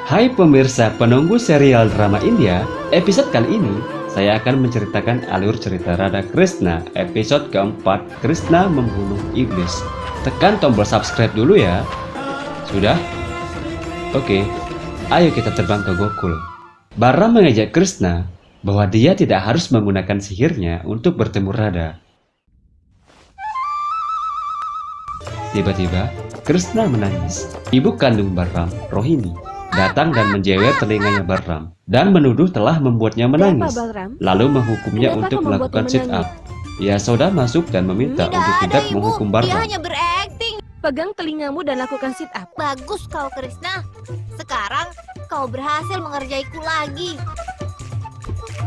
Hai pemirsa penunggu serial drama India, episode kali ini saya akan menceritakan alur cerita Radha Krishna episode keempat, Krishna membunuh iblis. Tekan tombol subscribe dulu ya. Sudah? Oke, ayo kita terbang ke Gokul. Balaram mengajak Krishna bahwa dia tidak harus menggunakan sihirnya untuk bertemu Radha. Tiba-tiba, Krishna menangis. Ibu kandung Balaram, Rohini, datang dan menjewer telinganya Balaram dan menuduh telah membuatnya menangis, lalu menghukumnya untuk melakukan sit up. Yashoda masuk dan meminta untuk tidak menghukum Balaram. Dia hanya berakting. Pegang telingamu dan lakukan sit up. Bagus kau, Krishna. Sekarang kau berhasil mengerjaiku lagi.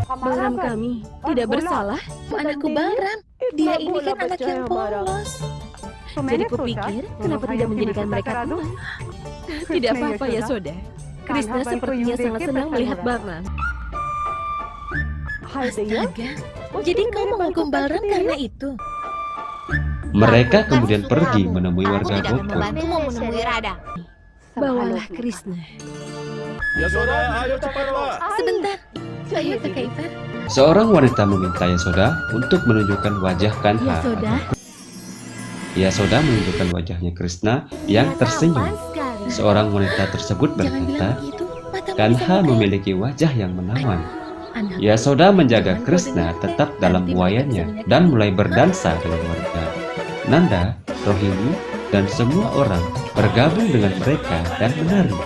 Balaram kami tidak bersalah. Anakku Balaram, dia ini kan anak yang polos. Jadi kupikir kenapa tidak menjadikan mereka teman. Tidak apa-apa ya Soda. Krishna sepertinya sangat senang melihat Balaram. Astaga, jadi kau menghukum Balaram karena itu? Mereka kemudian pergi menemui Aku warga tidak akan Gokul. membantumu menemui Radha. Bawalah Krishna. Yashoda, ayo cepatlah. Sebentar, ayo Kakak Ipar. Seorang wanita meminta Yashoda untuk menunjukkan wajah Kanha. Yashoda, Yashoda menunjukkan wajahnya Krishna yang tersenyum. Tampan sekali. Seorang wanita tersebut Jangan bilang berkata, begitu, matamu bisa Kanha buta. memiliki wajah yang menawan. Anak, Yashoda menjaga Krishna tetap dalam buayanya dan mulai berdansa dengan warga. Nanda, Rohini, dan semua orang bergabung dengan mereka dan menari.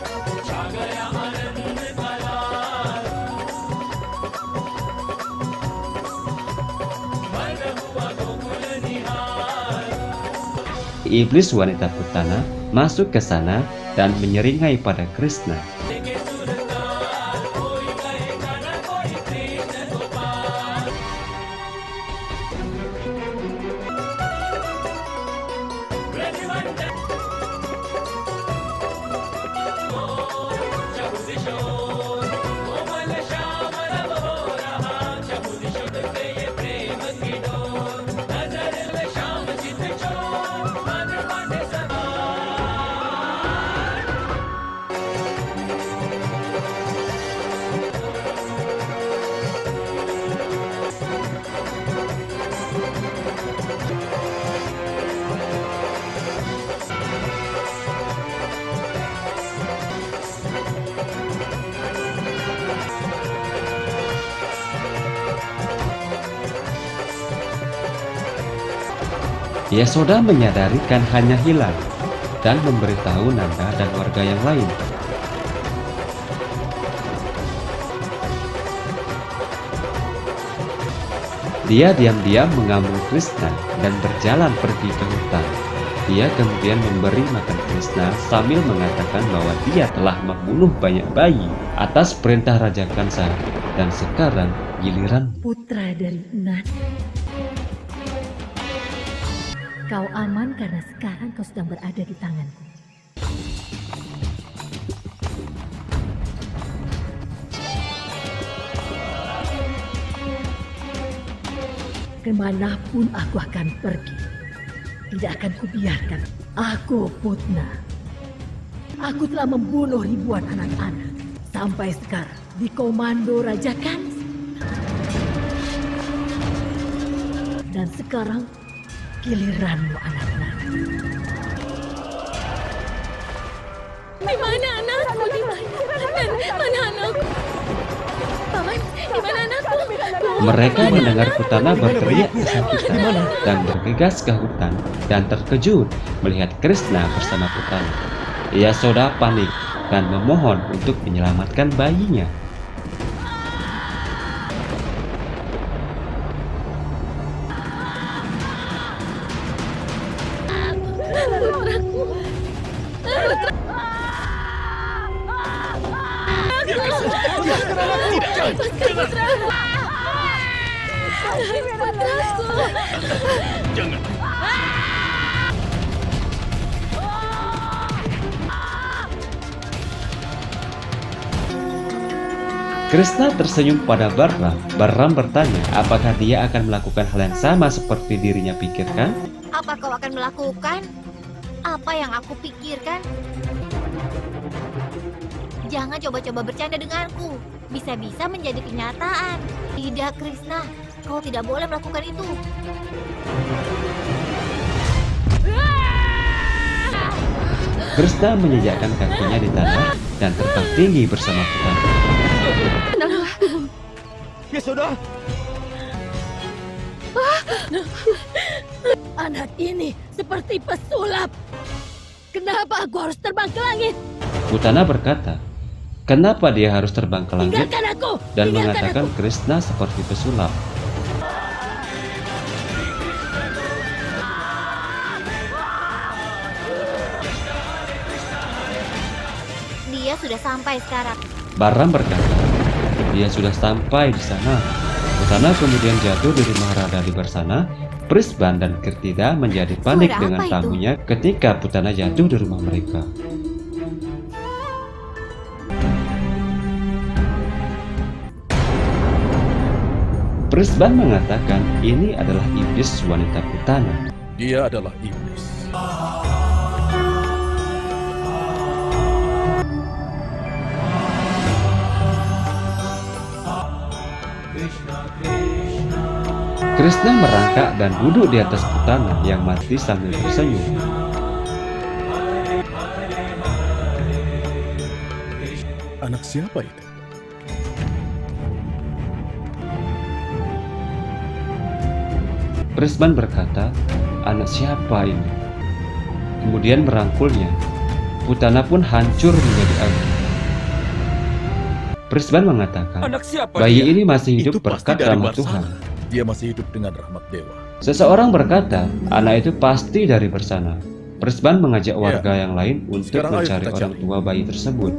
Iblis wanita Putana masuk ke sana dan menyeringai pada Krishna. Yashoda menyadari Kanhanya hilang dan memberitahu Nanda dan warga yang lain. Dia diam-diam mengambil Krishna dan berjalan pergi ke hutan. Dia kemudian memberi makan Krishna sambil mengatakan bahwa dia telah membunuh banyak bayi atas perintah Raja Kansa dan sekarang giliran. Putra dari Nanda. Kau aman karena sekarang kau sedang berada di tanganku. Kemanapun aku akan pergi, tidak akan kubiarkan. Aku Putna. Aku telah membunuh ribuan anak-anak. Sampai sekarang di komando Raja Kans. Dan sekarang giliranmu anak-anak. di mana anakku? Di mana anakku? Paman, di mana anakku? Mereka mendengar Putana berteriak kesakitan dan bergegas ke hutan dan terkejut melihat Krishna bersama Putana. Yashoda panik dan memohon untuk menyelamatkan bayinya. Jangan. Krishna tersenyum pada Balaram. Balaram bertanya apakah dia akan melakukan hal yang sama seperti dirinya pikirkan. Apa kau akan melakukan apa yang aku pikirkan? Jangan coba-coba bercanda denganku. Bisa-bisa menjadi kenyataan. Tidak, Krishna. Kau tidak boleh melakukan itu. Krishna menjejakkan kakinya di tanah dan terbang tinggi bersama Putana. Yasoda, Anak ini seperti pesulap. Kenapa aku harus terbang ke langit? Putana berkata, kenapa dia harus terbang ke langit Tinggalkan aku. dan Tinggalkan mengatakan aku. Krishna seperti pesulap. Dia sudah sampai sekarang. Baram berkata, dia sudah sampai di sana. Putana kemudian jatuh di rumah Radha di Bersana. Prisban dan Kirtida menjadi panik Suara dengan apa itu? tamunya ketika Putana jatuh di rumah mereka. Prisban mengatakan ini adalah iblis wanita Putana. dia adalah iblis. Krishna merangkak dan duduk di atas Putana yang mati sambil tersenyum. Anak siapa itu? Prisban berkata, anak siapa ini? Kemudian merangkulnya. Putana pun hancur menjadi abu. Prisban mengatakan, Anak siapa bayi dia? ini masih hidup Itu pasti berkat dari rahmat Barsana. Tuhan. Dia masih hidup dengan rahmat dewa. Seseorang berkata, anak itu pasti dari Bersana. Prisban mengajak warga yang lain untuk Sekarang ayo mencari kita orang cari. tua bayi tersebut.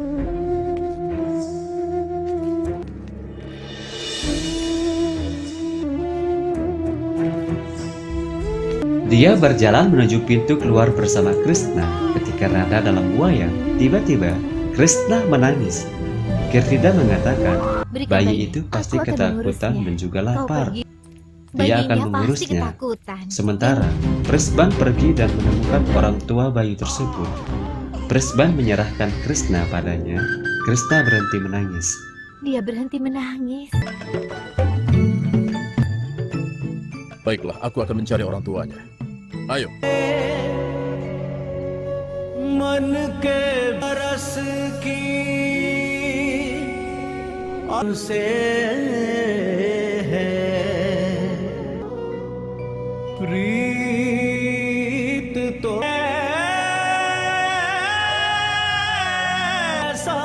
Dia berjalan menuju pintu keluar bersama Krishna. Ketika Radha dalam buaya, tiba-tiba Krishna menangis. Kirtida mengatakan, Berikan bayi itu pasti Aku akan ketakutan mengurusnya. dan juga Kau lapar. pergi. Dia akan Bayinya pasti mengurusnya. ketakutan. Sementara Prisban pergi dan menemukan orang tua bayi tersebut. Prisban menyerahkan Krishna padanya. Krishna berhenti menangis. Dia berhenti menangis. Baiklah, aku akan mencari orang tuanya. Ayo. मन के बरस की उनसे है प्रीत तो ऐसा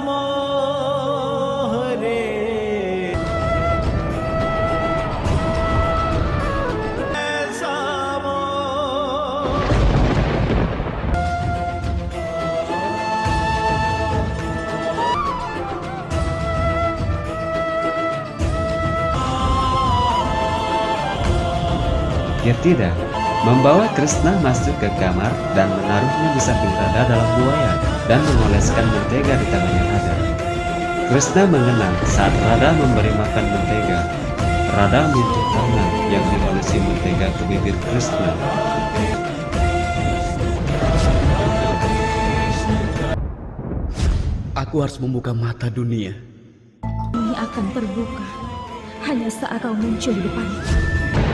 मोह रे ऐसा मोह Kirtida membawa Krishna masuk ke kamar dan menaruhnya di samping Radha dalam buaya dan mengoleskan mentega di tangannya Radha. Krishna mengenang saat Radha memberi makan mentega. Radha menyentuh tangan yang diolesi mentega ke bibir Krishna. Aku harus membuka mata dunia. Ini akan terbuka hanya saat kau muncul di depanku.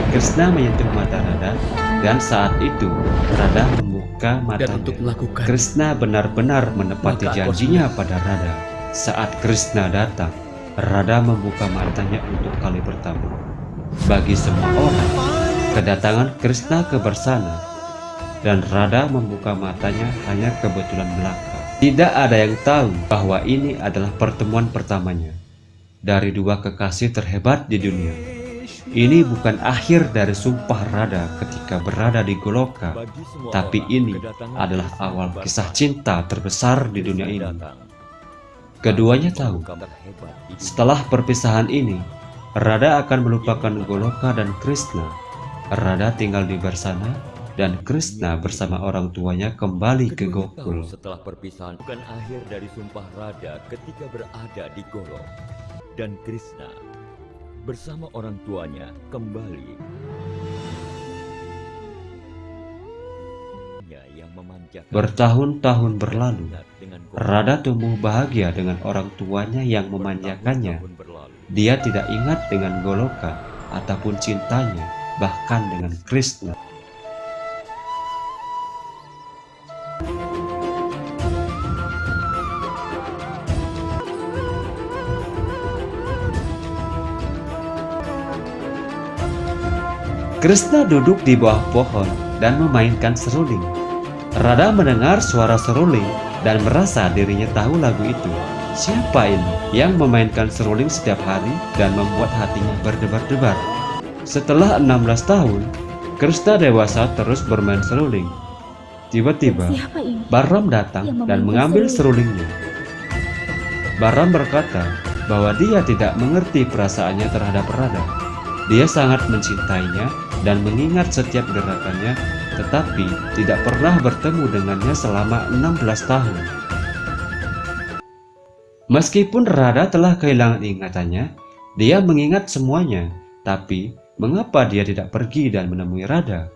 Krishna menyentuh mata Radha dan saat itu Radha membuka Dan matanya. untuk melakukan Krishna benar-benar menepati Maka aku harus janjinya pada Radha. Saat Krishna datang, Radha membuka matanya untuk kali pertama. Bagi semua orang, kedatangan Krishna ke Bersana dan Radha membuka matanya hanya kebetulan belaka. Tidak ada yang tahu bahwa ini adalah pertemuan pertamanya dari dua kekasih terhebat di dunia. Ini bukan akhir dari sumpah Radha ketika berada di Goloka, tapi ini adalah awal kisah cinta terbesar di dunia ini. Keduanya tahu, setelah perpisahan ini, Radha akan melupakan Goloka dan Krishna. Radha tinggal di Bersana dan Krishna bersama orang tuanya kembali ke Keduanya Gokul. tahu setelah perpisahan bukan akhir dari sumpah Radha ketika berada di Golok. Dan Krishna bersama orang tuanya kembali. Yang memandang memanjakan. Bertahun-tahun berlalu, Dengan Radha tumbuh bahagia dengan orang tuanya yang memanjakannya. bertahun-tahun berlalu. Dia tidak ingat dengan Goloka ataupun cintanya, bahkan dengan Krishna. Krishna duduk di bawah pohon dan memainkan seruling. Radha mendengar suara seruling dan merasa dirinya tahu lagu itu. Siapa ini yang memainkan seruling setiap hari dan membuat hatinya berdebar-debar? Setelah 16 tahun, Krishna dewasa terus bermain seruling. Tiba-tiba, Siapa ini? Balaram datang Yang dan memainkan mengambil seruling? serulingnya. Balaram berkata bahwa dia tidak mengerti perasaannya terhadap Radha. Dia sangat mencintainya dan mengingat setiap gerakannya, tetapi tidak pernah bertemu dengannya selama 16 tahun. Meskipun Radha telah kehilangan ingatannya, dia mengingat semuanya. Tapi, mengapa dia tidak pergi dan menemui Radha?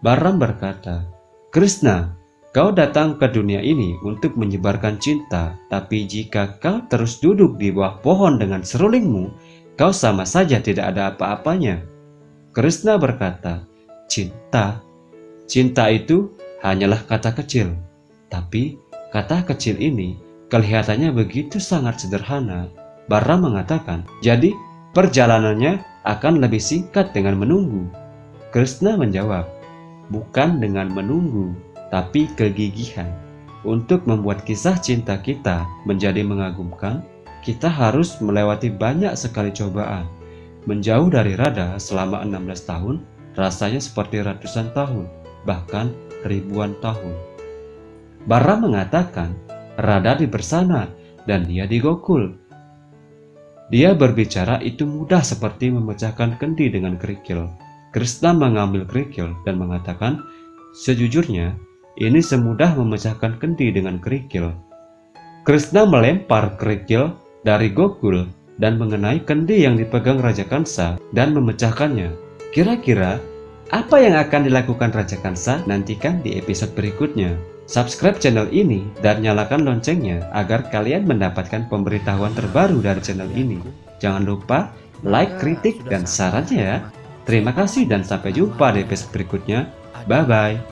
Balaram berkata, "Krishna, kau datang ke dunia ini untuk menyebarkan cinta, tapi jika kau terus duduk di bawah pohon dengan serulingmu, kau sama saja tidak ada apa-apanya." Krishna berkata, "Cinta. Cinta itu hanyalah kata kecil. Tapi kata kecil ini kelihatannya begitu sangat sederhana." Balaram mengatakan, "Jadi perjalanannya akan lebih singkat dengan menunggu." Krishna menjawab, "Bukan dengan menunggu, tapi kegigihan. Untuk membuat kisah cinta kita menjadi mengagumkan, kita harus melewati banyak sekali cobaan. Menjauh dari Radha selama 16 tahun rasanya seperti ratusan tahun, bahkan ribuan tahun." Balaram mengatakan, Radha di bersana dan dia di Gokul. Dia berbicara itu mudah seperti memecahkan kendi dengan kerikil. Krishna mengambil kerikil dan mengatakan, "Sejujurnya, ini semudah memecahkan kendi dengan kerikil." Krishna melempar kerikil dari Gokul dan mengenai kendi yang dipegang Raja Kansa dan memecahkannya. Kira-kira apa yang akan dilakukan Raja Kansa? Nantikan di episode berikutnya. Subscribe channel ini dan nyalakan loncengnya agar kalian mendapatkan pemberitahuan terbaru dari channel ini. Jangan lupa like, kritik, dan sarannya ya. Terima kasih dan sampai jumpa di episode berikutnya. Bye-bye.